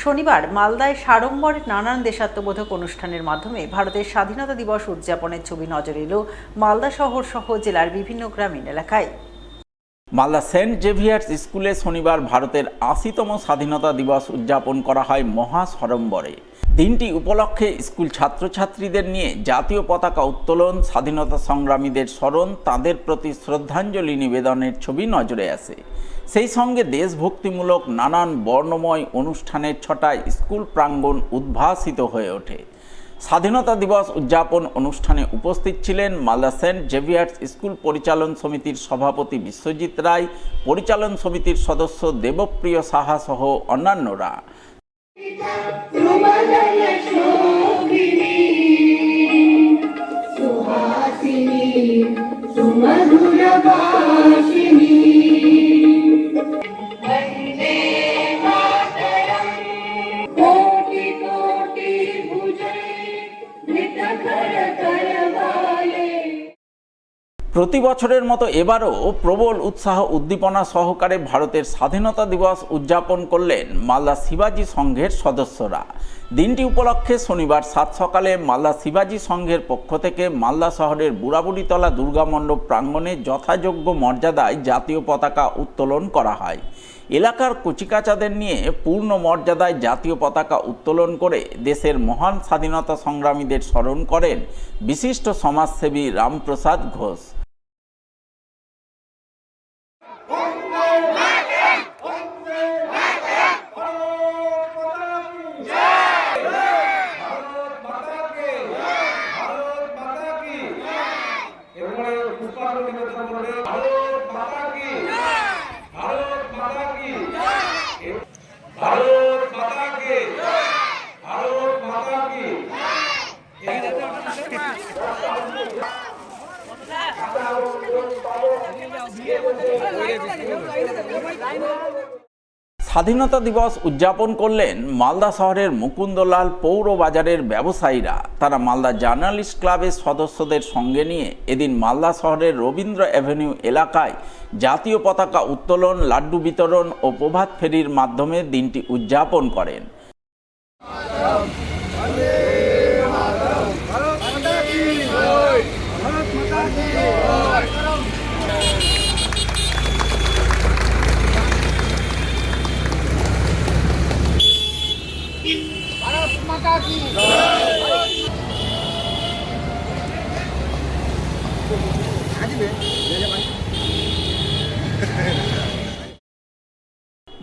শনিবার মালদায় সাড়ম্বরে নানান দেশাত্মবোধক অনুষ্ঠানের মাধ্যমে ভারতের স্বাধীনতা দিবস উদযাপনের ছবি নজরে এলো মালদা শহর সহ জেলার বিভিন্ন গ্রামীণ এলাকায়। মালদা সেন্ট জেভিয়ার্স স্কুলে শনিবার ভারতের ৮০তম স্বাধীনতা দিবস উদযাপন করা হয় মহা সাড়ম্বরে। দিনটি উপলক্ষে স্কুল ছাত্রছাত্রীদের নিয়ে জাতীয় পতাকা উত্তোলন, স্বাধীনতা সংগ্রামীদের স্মরণ, তাঁদের প্রতি শ্রদ্ধাঞ্জলি নিবেদনের ছবি নজরে আসে। সেই সঙ্গে দেশভক্তিমূলক নানান বর্ণময় অনুষ্ঠানের ছটায় স্কুল প্রাঙ্গণ উদ্ভাসিত হয়ে ওঠে। স্বাধীনতা দিবস উদযাপন অনুষ্ঠানে উপস্থিত ছিলেন মালদা সেন্ট জেভিয়ার্স স্কুল পরিচালন সমিতির সভাপতি বিশ্বজিৎ রায়, পরিচালন সমিতির সদস্য দেবপ্রিয় সাহা সহ অন্যান্যরা। প্রতি বছরের মতো এবারও প্রবল উৎসাহ উদ্দীপনা সহকারে ভারতের স্বাধীনতা দিবস উদযাপন করলেন মালদা শিবাজি সংঘের সদস্যরা। দিনটি উপলক্ষে শনিবার সাত সকালে মালদা শিবাজি সংঘের পক্ষ থেকে মালদা শহরের বুড়াবুড়িতলা দুর্গা মণ্ডপ প্রাঙ্গণে যথাযোগ্য মর্যাদায় জাতীয় পতাকা উত্তোলন করা হয়। এলাকার কচিকাচাদের নিয়ে পূর্ণ মর্যাদায় জাতীয় পতাকা উত্তোলন করে দেশের মহান স্বাধীনতা সংগ্রামীদের স্মরণ করেন বিশিষ্ট সমাজসেবী রামপ্রসাদ ঘোষ। স্বাধীনতা দিবস উদযাপন করলেন মালদা শহরের মুকুন্দলাল পৌর বাজারের ব্যবসায়ীরা। তারা মালদা জার্নালিস্ট ক্লাবের সদস্যদের সঙ্গে নিয়ে এদিন মালদা শহরের রবীন্দ্র অ্যাভিনিউ এলাকায় জাতীয় পতাকা উত্তোলন, লাড্ডু বিতরণ ও প্রভাত ফেরির মাধ্যমে দিনটি উদযাপন করেন।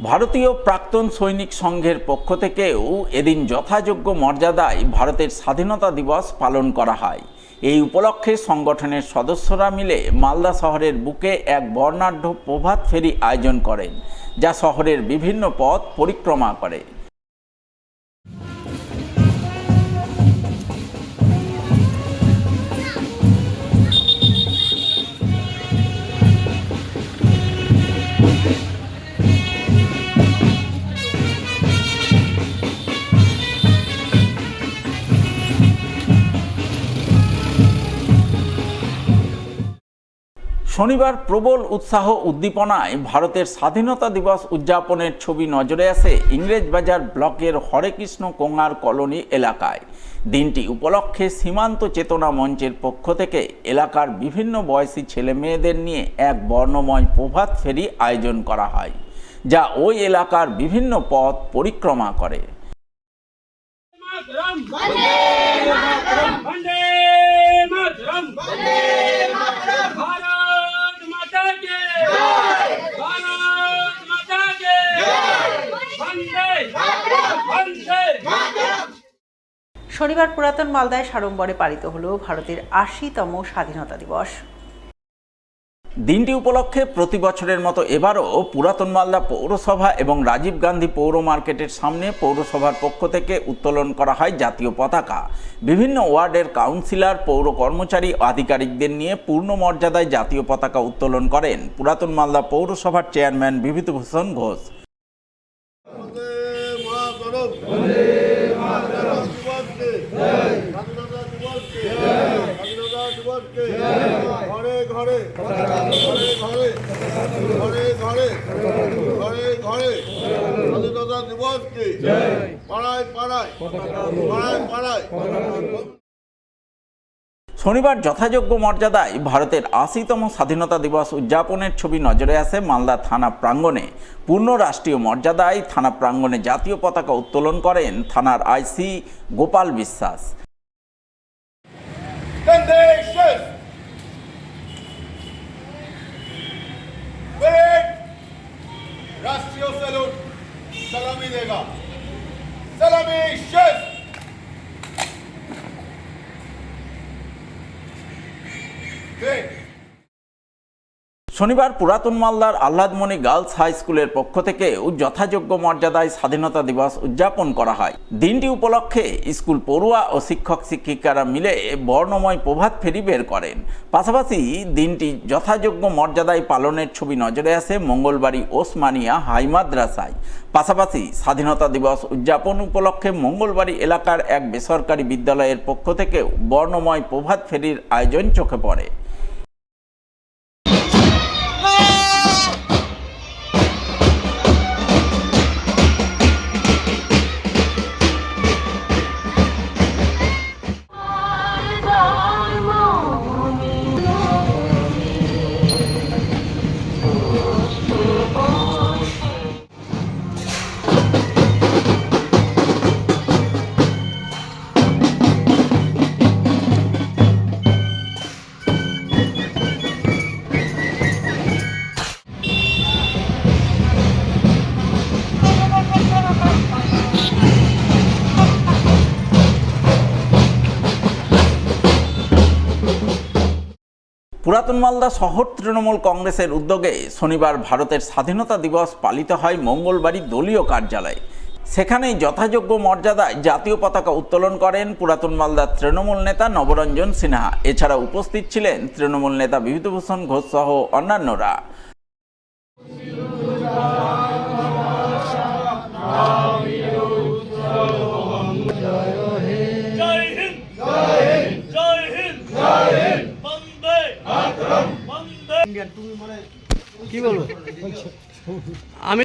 ভারতীয় প্রাক্তন সৈনিক সংঘের পক্ষ থেকেও এদিন যথাযোগ্য মর্যাদায় ভারতের স্বাধীনতা দিবস পালন করা হয়। এই উপলক্ষে সংগঠনের সদস্যরা মিলে মালদা শহরের বুকে এক বর্ণাঢ্য প্রভাত ফেরি আয়োজন করেন, যা শহরের বিভিন্ন পথ পরিক্রমা করে। শনিবার প্রবল উৎসাহ উদ্দীপনায় ভারতের স্বাধীনতা দিবস উদযাপনের ছবি নজরে আসে ইংরেজবাজার ব্লকের হরেকৃষ্ণ কোঙার কলোনি এলাকায়। দিনটি উপলক্ষে সীমান্ত চেতনা মঞ্চের পক্ষ থেকে এলাকার বিভিন্ন বয়সী ছেলে মেয়েদের নিয়ে এক বর্ণময় প্রভাত ফেরি আয়োজন করা হয়, যা ওই এলাকার বিভিন্ন পথ পরিক্রমা করে। শনিবার পুরাতন মালদায় সাড়ম্বরে পালিত হল ভারতের ৮০তম স্বাধীনতা দিবস। দিনটি উপলক্ষে প্রতি বছরের মতো এবারও পুরাতন মালদা পৌরসভা এবং রাজীব গান্ধী পৌর মার্কেটের সামনে পৌরসভার পক্ষ থেকে উত্তোলন করা হয় জাতীয় পতাকা। বিভিন্ন ওয়ার্ডের কাউন্সিলর, পৌর কর্মচারী, আধিকারিকদের নিয়ে পূর্ণ মর্যাদায় জাতীয় পতাকা উত্তোলন করেন পুরাতন মালদা পৌরসভার চেয়ারম্যান বিভূতিভূষণ ঘোষ। ঘরে ঘরে ঘরে ঘরে ঘরে ঘরে ঘরে স্বাধীনতা দিবসকে পাড়ায় পাড়ায় পাড়ায় পাড়ায় শনিবার যথাযোগ্য মর্যাদায় ভারতের ৮০তম স্বাধীনতা দিবস উদযাপনের ছবি নজরে আসে মালদা থানা প্রাঙ্গণে। পূর্ণ রাষ্ট্রীয় মর্যাদায় থানা প্রাঙ্গণে জাতীয় পতাকা উত্তোলন করেন থানার আইসি গোপাল বিশ্বাস। राष्ट्रीय सैल्यूट सलामी देगा सलामी शेष শনিবার পুরাতন মালদার আহ্লাদমণি গার্লস হাই স্কুলের পক্ষ থেকে যথাযোগ্য মর্যাদায় স্বাধীনতা দিবস উদযাপন করা হয়। দিনটি উপলক্ষে স্কুল পড়ুয়া ও শিক্ষক শিক্ষিকারা মিলে বর্ণময় প্রভাত ফেরি বের করেন। পাশাপাশি দিনটি যথাযোগ্য মর্যাদায় পালনের ছবি নজরে আসে মঙ্গলবাড়ি ওসমানিয়া হাই মাদ্রাসায়। পাশাপাশি স্বাধীনতা দিবস উদযাপন উপলক্ষে মঙ্গলবাড়ি এলাকার এক বেসরকারি বিদ্যালয়ের পক্ষ থেকেও বর্ণময় প্রভাত ফেরির আয়োজন চোখে পড়ে। পুরাতন মালদা শহর তৃণমূল কংগ্রেসের উদ্যোগে শনিবার ভারতের স্বাধীনতা দিবস পালিত হয় মঙ্গলবাড়ি দলীয় কার্যালয়ে। সেখানেই যথাযোগ্য মর্যাদায় জাতীয় পতাকা উত্তোলন করেন পুরাতন মালদার তৃণমূল নেতা নবরঞ্জন সিনহা। এছাড়া উপস্থিত ছিলেন তৃণমূল নেতা বিভূতিভূষণ ঘোষ সহ অন্যান্যরা। কি বলবো আমি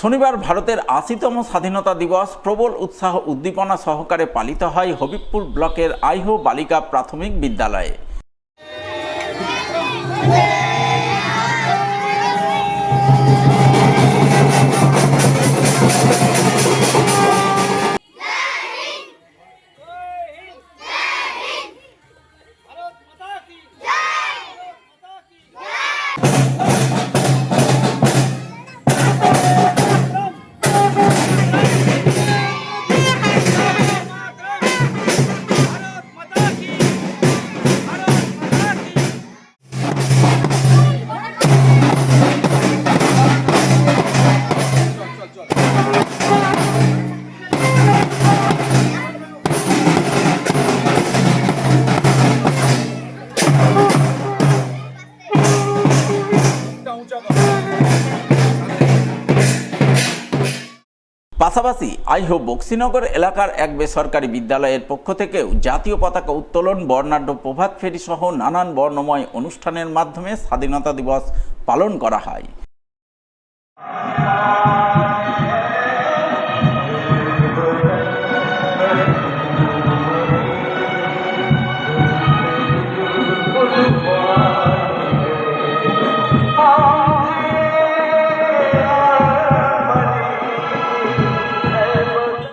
শনিবার ভারতের ৮০তম স্বাধীনতা দিবস প্রবল উৎসাহ উদ্দীপনা সহকারে পালিত হয় হবিবপুর ব্লকের আইহো বালিকা প্রাথমিক বিদ্যালয়ে। পাশাপাশি আইহো বক্সিনগর এলাকার এক বেসরকারি বিদ্যালয়ের পক্ষ থেকেও জাতীয় পতাকা উত্তোলন, বর্ণাঢ্য প্রভাত ফেরি সহ নানান বর্ণময় অনুষ্ঠানের মাধ্যমে স্বাধীনতা দিবস পালন করা হয়।